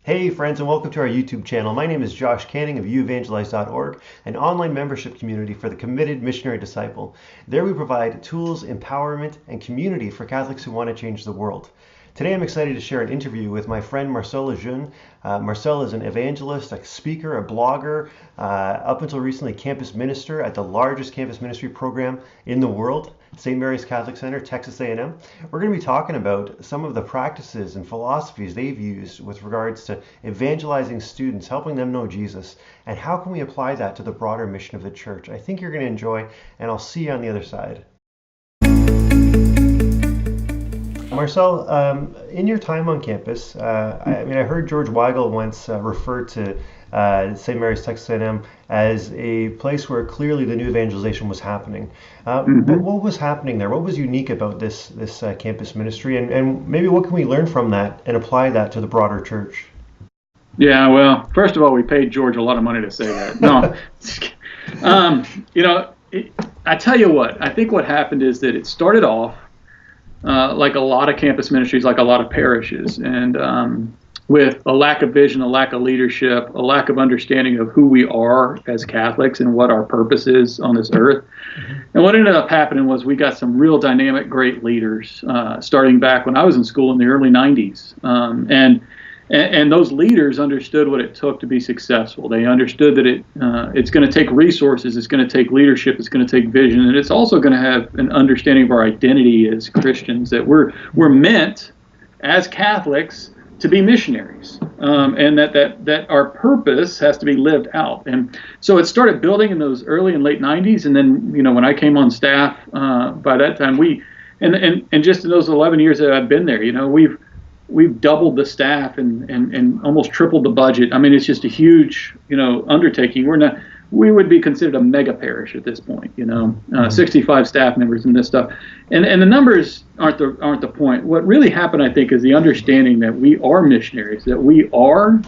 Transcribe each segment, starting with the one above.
Hey friends, and welcome to our YouTube channel. My name is Josh Canning of evangelization.org, an online membership community for the committed missionary disciple. There we provide tools, empowerment, and community for Catholics who want to change the world. Today I'm excited to share an interview with my friend Marcel LeJeune. Marcel is an evangelist, a speaker, a blogger, up until recently campus minister at the largest campus ministry program in the world, St. Mary's Catholic Center, Texas A&M. We're going to be talking about some of the practices and philosophies they've used with regards to evangelizing students, helping them know Jesus, and how can we apply that to the broader mission of the church. I think you're going to enjoy, and I'll see you on the other side. Marcel, in your time on campus, I heard George Weigel once refer to St. Mary's, Texas A&M as a place where clearly the new evangelization was happening. What was happening there? What was unique about this campus ministry, and maybe what can we learn from that and apply that to the broader church? Yeah, well, first of all, we paid George a lot of money to say that. No, I tell you what, I think what happened is that it started off like a lot of campus ministries, like a lot of parishes, and with a lack of vision, a lack of leadership, a lack of understanding of who we are as Catholics and what our purpose is on this earth. And what ended up happening was we got some real dynamic, great leaders, starting back when I was in school in the early 90s. And those leaders understood what it took to be successful. They understood that it's going to take resources, it's going to take leadership, it's going to take vision, and it's also going to have an understanding of our identity as Christians, that we're meant as Catholics to be missionaries, and that our purpose has to be lived out. And so it started building in those early and late 90s, and then when I came on staff, by that time and just in those 11 years that I've been there, we've doubled the staff and almost tripled the budget. I mean, it's just a huge, undertaking. We would be considered a mega parish at this point, 65 staff members and this stuff. And the numbers aren't the point. What really happened, I think, is the understanding that we are missionaries, that we are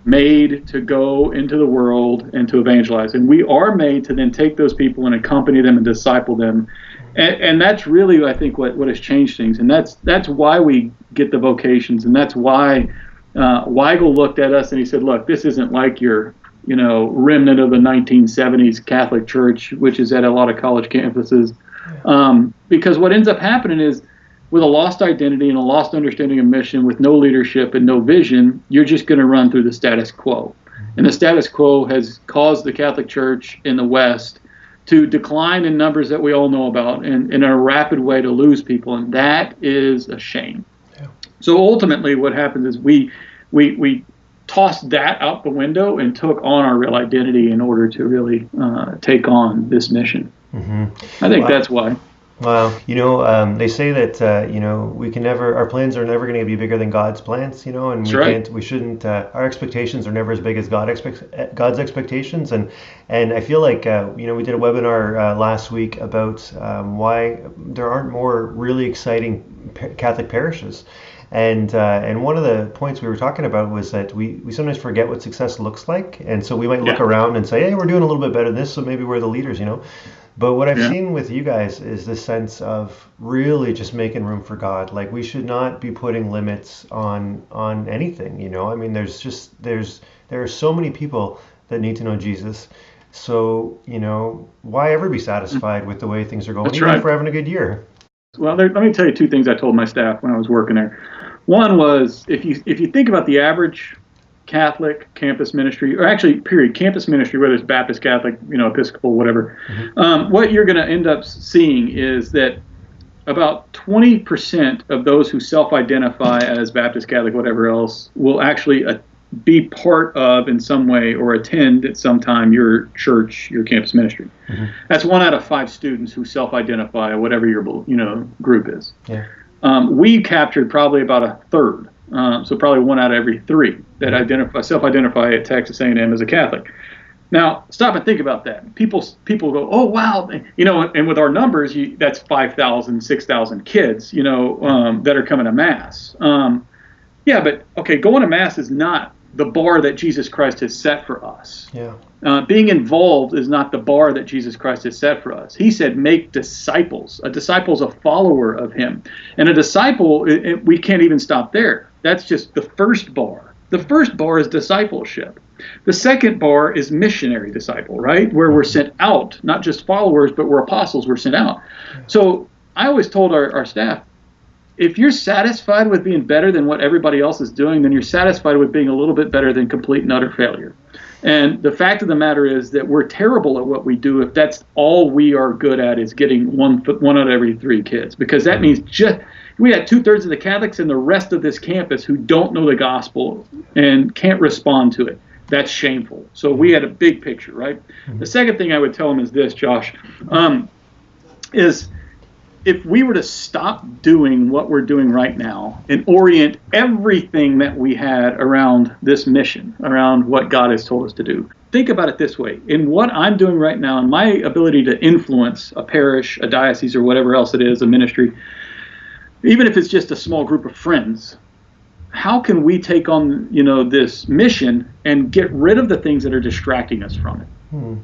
made to go into the world and to evangelize. And we are made to then take those people and accompany them and disciple them. And that's really, I think, what has changed things. And that's why we get the vocations. And that's why Weigel looked at us and he said, look, this isn't like your, remnant of the 1970s Catholic Church, which is at a lot of college campuses. Because what ends up happening is, with a lost identity and a lost understanding of mission, with no leadership and no vision, you're just going to run through the status quo. And the status quo has caused the Catholic Church in the West to decline in numbers that we all know about, and in a rapid way to lose people, and that is a shame. Yeah. So ultimately what happens is we tossed that out the window and took on our real identity in order to really take on this mission. I think that's why. Well, they say that we can never, our plans are never going to be bigger than God's plans, and we shouldn't, our expectations are never as big as God's expectations, and I feel like we did a webinar last week about why there aren't more really exciting Catholic parishes. And one of the points we were talking about was that we sometimes forget what success looks like, and so we might look around and say, hey, we're doing a little bit better than this, so maybe we're the leaders, But what I've seen with you guys is this sense of really just making room for God. Like, we should not be putting limits on anything, I mean, there are so many people that need to know Jesus. So, why ever be satisfied with the way things are going, even if we're having a good year? Well, let me tell you two things I told my staff when I was working there. One was, if you think about the average Catholic campus ministry, or actually, period, campus ministry, whether it's Baptist, Catholic, Episcopal, whatever, what you're going to end up seeing is that about 20% of those who self-identify as Baptist, Catholic, whatever else, will actually be part of in some way or attend at some time your church, your campus ministry. That's 1 out of 5 students who self-identify, whatever your group is. Yeah. We captured probably about a third. So probably 1 out of every 3 that self-identify at Texas A&M as a Catholic. Now, stop and think about that. People go, oh, wow. And with our numbers, that's 5,000, 6,000 kids, that are coming to Mass. Yeah, but, okay, going to Mass is not the bar that Jesus Christ has set for us. Yeah. Being involved is not the bar that Jesus Christ has set for us. He said, make disciples. A disciple is a follower of him. And a disciple, we can't even stop there. That's just the first bar. The first bar is discipleship. The second bar is missionary disciple, right? Where we're sent out, not just followers, but we're apostles, we're sent out. So I always told our staff, if you're satisfied with being better than what everybody else is doing, then you're satisfied with being a little bit better than complete and utter failure. And the fact of the matter is that we're terrible at what we do if that's all we are good at is getting one out of every 3 kids. Because that means we had 2/3 of the Catholics and the rest of this campus who don't know the gospel and can't respond to it. That's shameful. So we had a big picture, right? The second thing I would tell them is this, Josh, is if we were to stop doing what we're doing right now and orient everything that we had around this mission, around what God has told us to do, think about it this way. In what I'm doing right now, and my ability to influence a parish, a diocese, or whatever else it is, a ministry, even if it's just a small group of friends, how can we take on, this mission and get rid of the things that are distracting us from it?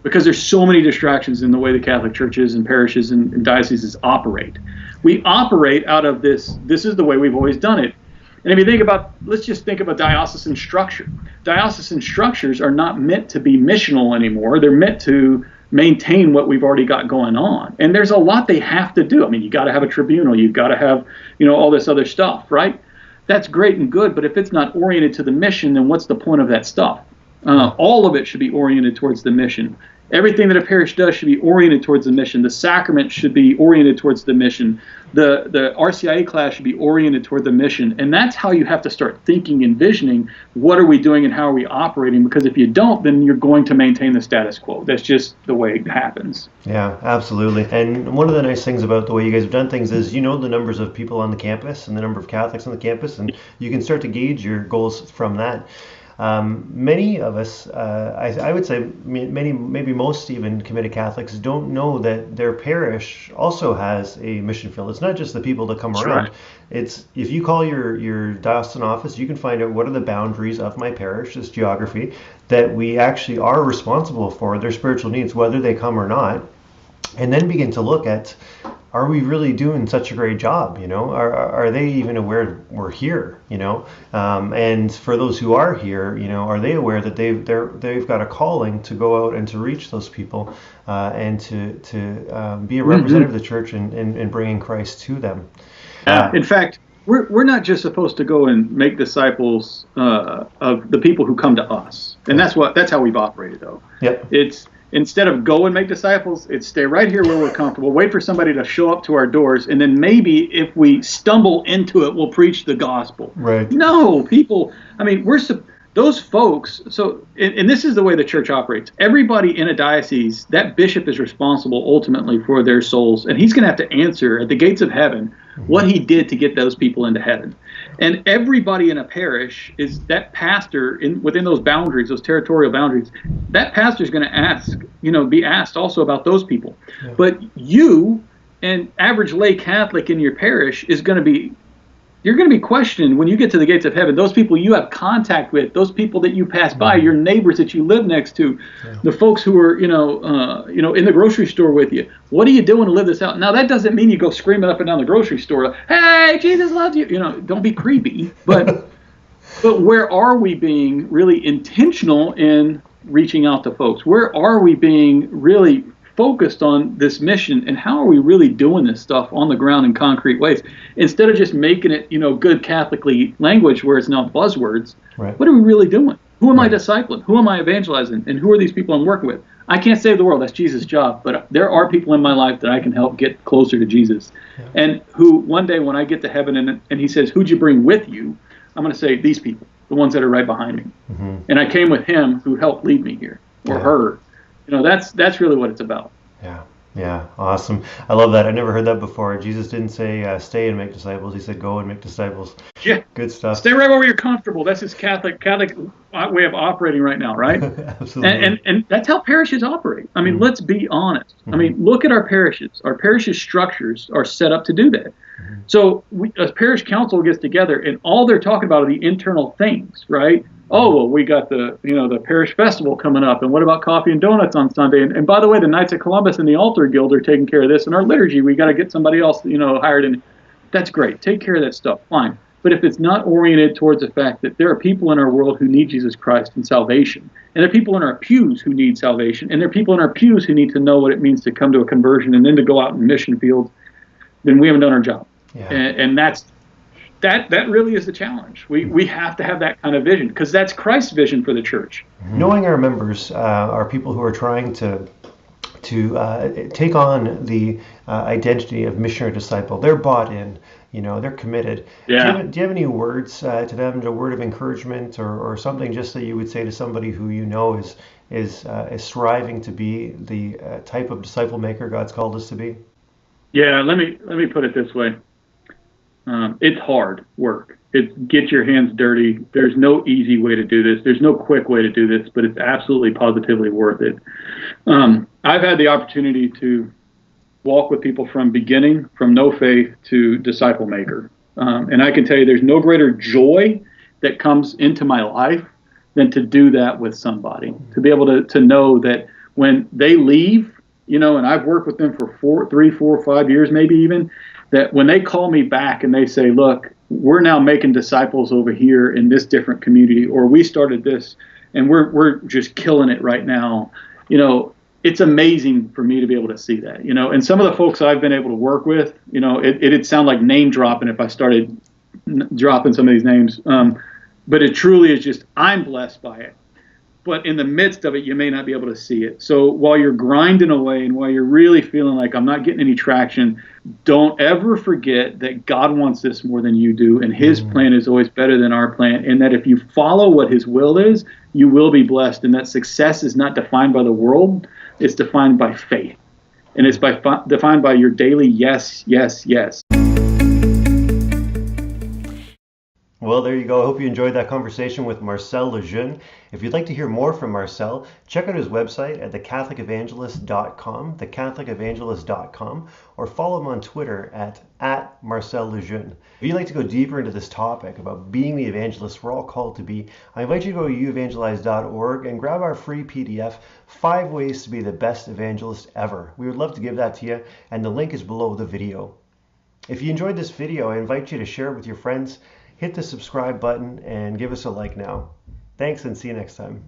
Because there's so many distractions in the way the Catholic churches and parishes and dioceses operate. We operate out of this is the way we've always done it. And if you think about, let's just think of a diocesan structure. Diocesan structures are not meant to be missional anymore. They're meant to maintain what we've already got going on. And there's a lot they have to do. I mean, you got to have a tribunal. You've got to have, all this other stuff, right? That's great and good, but if it's not oriented to the mission, then what's the point of that stuff? All of it should be oriented towards the mission. Everything that a parish does should be oriented towards the mission. The sacrament should be oriented towards the mission. The RCIA class should be oriented toward the mission. And that's how you have to start thinking, envisioning, what are we doing and how are we operating? Because if you don't, then you're going to maintain the status quo. That's just the way it happens. Yeah, absolutely. And one of the nice things about the way you guys have done things is the numbers of people on the campus and the number of Catholics on the campus, and you can start to gauge your goals from that. Many of us, I would say many, maybe most even committed Catholics don't know that their parish also has a mission field. It's not just the people that come around. Right. It's if you call your diocesan office, you can find out what are the boundaries of my parish, this geography, that we actually are responsible for their spiritual needs, whether they come or not, and then begin to look at, are we really doing such a great job? Are they even aware we're here? And for those who are here, are they aware that they've got a calling to go out and to reach those people and to be a representative of the church and bringing Christ to them? In fact, we're not just supposed to go and make disciples of the people who come to us, and that's how we've operated, though. Yep. It's instead of go and make disciples, it's stay right here where we're comfortable, wait for somebody to show up to our doors, and then maybe if we stumble into it, we'll preach the gospel. Right. No, people, those folks, and this is the way the church operates. Everybody in a diocese, that bishop is responsible ultimately for their souls, and he's going to have to answer at the gates of heaven what he did to get those people into heaven. And everybody in a parish is that pastor within those boundaries, those territorial boundaries. That pastor is going to be asked also about those people. Yeah. But you, an average lay Catholic in your parish, you're going to be questioned when you get to the gates of heaven. Those people you have contact with, those people that you pass by, your neighbors that you live next to, the folks who are, in the grocery store with you. What are you doing to live this out? Now, that doesn't mean you go screaming up and down the grocery store, hey, Jesus loves you. Don't be creepy. But where are we being really intentional in reaching out to folks? Where are we being really focused on this mission, and how are we really doing this stuff on the ground in concrete ways instead of just making it good Catholicly language where it's now buzzwords? Right. What are we really doing? Who am I discipling? Who am I evangelizing? And who are these people I'm working with? I can't save the world, that's Jesus' job, but there are people in my life that I can help get closer to Jesus. And who one day when I get to heaven and he says, who'd you bring with you? I'm going to say these people, the ones that are right behind me. And I came with him who helped lead me here, or her. That's really what it's about. Yeah, awesome. I love that. I never heard that before. Jesus didn't say stay and make disciples. He said go and make disciples. Yeah, good stuff. Stay right where you're comfortable. That's his Catholic way of operating right now, right? Absolutely. And that's how parishes operate. Let's be honest. Look at our parishes. Our parishes structures are set up to do that. So a parish council gets together, and all they're talking about are the internal things, right? Oh, well, we got the parish festival coming up, and what about coffee and donuts on Sunday? And by the way, the Knights of Columbus and the Altar Guild are taking care of this, and our liturgy, we got to get somebody else, hired in. That's great. Take care of that stuff. Fine. But if it's not oriented towards the fact that there are people in our world who need Jesus Christ and salvation, and there are people in our pews who need salvation, and there are people in our pews who need to know what it means to come to a conversion and then to go out in mission fields, then we haven't done our job. Yeah. And that really is the challenge. We have to have that kind of vision, because that's Christ's vision for the church. Knowing our members are people who are trying to take on the identity of missionary disciple. They're bought in, they're committed. Yeah. Do you have any words to them, a word of encouragement or something just that you would say to somebody who is striving to be the type of disciple maker God's called us to be? Yeah, let me put it this way. It's hard work. It's get your hands dirty. There's no easy way to do this. There's no quick way to do this, but it's absolutely positively worth it. I've had the opportunity to walk with people from beginning, from no faith to disciple maker. And I can tell you there's no greater joy that comes into my life than to do that with somebody, to be able to know that when they leave, and I've worked with them for 3, 4, 5 years, maybe even, that when they call me back and they say, look, we're now making disciples over here in this different community, or we started this and we're just killing it right now. It's amazing for me to be able to see that, and some of the folks I've been able to work with, it'd sound like name dropping if I started dropping some of these names. But it truly is just, I'm blessed by it. But in the midst of it, you may not be able to see it. So while you're grinding away and while you're really feeling like I'm not getting any traction, don't ever forget that God wants this more than you do. And his plan is always better than our plan. And that if you follow what his will is, you will be blessed. And that success is not defined by the world. It's defined by faith. And it's defined by your daily yes, yes, yes. Well, there you go. I hope you enjoyed that conversation with Marcel LeJeune. If you'd like to hear more from Marcel, check out his website at thecatholicEvangelist.com, thecatholicEvangelist.com, or follow him on Twitter at Marcel LeJeune. If you'd like to go deeper into this topic about being the evangelist we're all called to be, I invite you to go to youevangelize.org and grab our free PDF, 5 Ways to Be the Best Evangelist Ever. We would love to give that to you, and the link is below the video. If you enjoyed this video, I invite you to share it with your friends. Hit the subscribe button and give us a like now. Thanks, and see you next time.